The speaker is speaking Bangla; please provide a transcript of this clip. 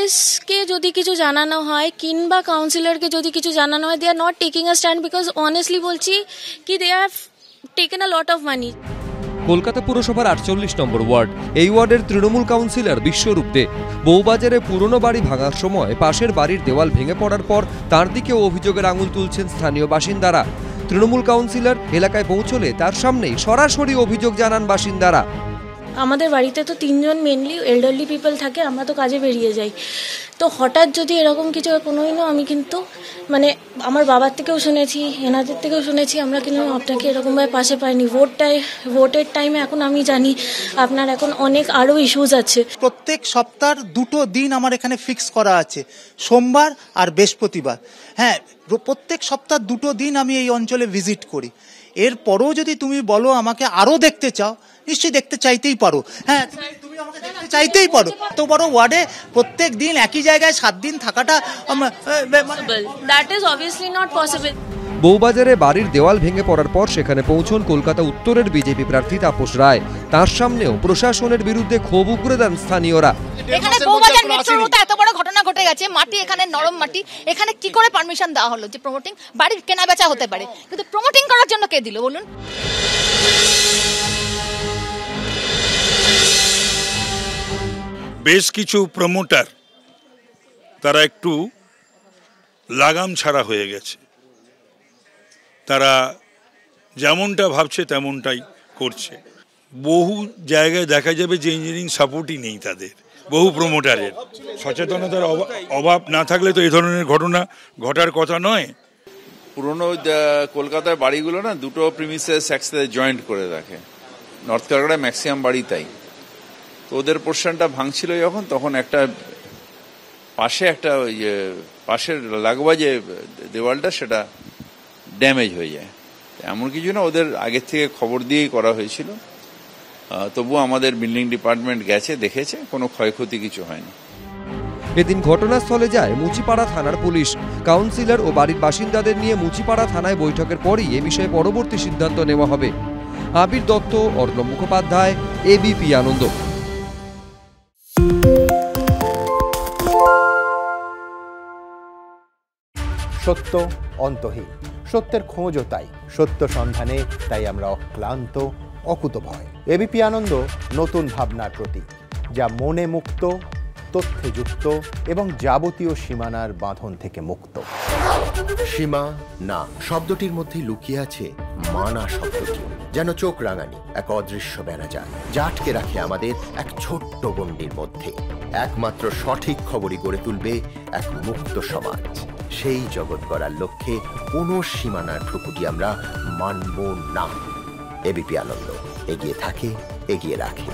পুলিশকে যদি কিছু জানানো হয় কিংবা কাউন্সিলরকে যদি কিছু জানানো হয়, they are not taking a stand because honestly বলছি কি they have taken a lot of money. Kolkata পুরসভার 48 নম্বর ওয়ার্ড, এই ওয়ার্ডের তৃণমূল কাউন্সিলর বিশ্বরূপ দে বউবাজারে পুরনো বাড়ি ভাঙার সময় পাশের বাড়ির দেওয়াল ভেঙে পড়ার পর তার দিকেও অভিযোগের আঙুল তুলছেন স্থানীয় বাসিন্দারা। তৃণমূল কাউন্সিলর এলাকায় পৌঁছলে তার সামনেই সরাসরি অভিযোগ জানান বাসিন্দারা। আমাদের বাড়িতে তো 3 জন মেনলি এল্ডারলি পিপল থাকে, আমরা তো কাজে বেরিয়ে যাই, তো হঠাৎ যদি এরকম কিছু কোনোদিনও আমি কিন্তু মানে আমার বাবার থেকেও শুনেছি, এনাদের থেকেও শুনেছি, আমরা কিন্তু আপনাকে এরকমভাবে পাশে পাইনি। ভোটের টাইমে এখন আমি জানি আপনার এখন অনেক আরও ইস্যুস আছে। প্রত্যেক সপ্তাহের 2টো দিন আমার এখানে ফিক্স করা আছে, সোমবার আর বৃহস্পতিবার। হ্যাঁ, প্রত্যেক সপ্তাহ 2টো দিন আমি এই অঞ্চলে ভিজিট করি। এরপরও যদি তুমি বলো আমাকে আরও দেখতে চাও, নিশ্চয়ই দেখতে চাইতেই পারো। হ্যাঁ, তুমি আমাকে দেখতে চাইতেই পারো। এত বড় ওয়ার্ডে প্রত্যেক দিন একই জায়গায় 7 দিন থাকাটা that is obviously not possible. বউবাজারে বাড়ির দেওয়াল ভেঙে পড়ার পর সেখানে পৌঁছন কলকাতা উত্তরের বিজেপি প্রার্থী তাপস রায়। তার সামনেও প্রশাসনের বিরুদ্ধে ক্ষোভ উগরে দেন স্থানীয়রা। এখানে বউবাজার মেট্রোর মতো এত বড় ঘটনা ঘটে গেছে, মাটি এখানে নরম মাটি, এখানে কি করে পারমিশন দেওয়া হলো যে প্রমোটিং বাড়ির কেনা বেচা হতে পারে, কিন্তু প্রমোটিং করার জন্য কে দিল বলুন? বেশ কিছু প্রমোটার তারা একটু লাগাম ছাড়া হয়ে গেছে, তারা যেমনটা ভাবছে তেমনটাই করছে। বহু জায়গায় দেখা যাবে যে ইঞ্জিনিয়ারিং সাপোর্টই নেই তাদের, বহু প্রমোটারের সচেতনতার অভাব না থাকলে তো এই ধরনের ঘটনা ঘটার কথা নয়। পুরনো কলকাতার বাড়িগুলো না 2টো প্রিমিসেস একসাথে জয়েন্ট করে রাখে, নর্থ কলকাতায় ম্যাক্সিমাম বাড়ি তাই। তো ওদের পোর্শনটা ভাঙছিল যখন, তখন একটা পাশের লাগোয়া যে দেওয়ালটা সেটা ড্যামেজ হয়ে যায়। এমন কিছু না, ওদের আগের থেকে খবর দিয়েই করা হয়েছিল। তবুও আমাদের বিল্ডিং ডিপার্টমেন্ট গেছে, দেখেছে, কোনো ক্ষয়ক্ষতি কিছু হয়নি। এদিন ঘটনাস্থলে যায় মুচিপাড়া থানার পুলিশ। কাউন্সিলর ও বাড়ির বাসিন্দাদের নিয়ে মুচিপাড়া থানায় বৈঠকের পরই এ বিষয়ে পরবর্তী সিদ্ধান্ত নেওয়া হবে। আবির দত্ত, অর্ণব মুখোপাধ্যায়, এবিপি আনন্দ। সত্য অন্তহীন, সত্যের খোঁজও তাই, সত্য সন্ধানে তাই আমরা অক্লান্ত, অকুতভয়। এবিপি আনন্দ নতুন ভাবনার প্রতীক, যা মনে মুক্ত, তথ্যে যুক্ত এবং যাবতীয় সীমানার বাঁধন থেকে মুক্ত। সীমা না শব্দটির মধ্যে লুকিয়ে আছে মানা শব্দটি, যেন চোখ রাঙানি এক অদৃশ্য বেড়াজাল, যা আটকে রাখে আমাদের এক ছোট্ট গণ্ডির মধ্যে। একমাত্র সঠিক খবরই গড়ে তুলবে এক মুক্ত সমাজ। সেই জগৎ গড়ার লক্ষ্যে কোনো সীমানার ঠুকুটি আমরা মানব না। এবিপি আনন্দ এগিয়ে থাকে, এগিয়ে রাখে।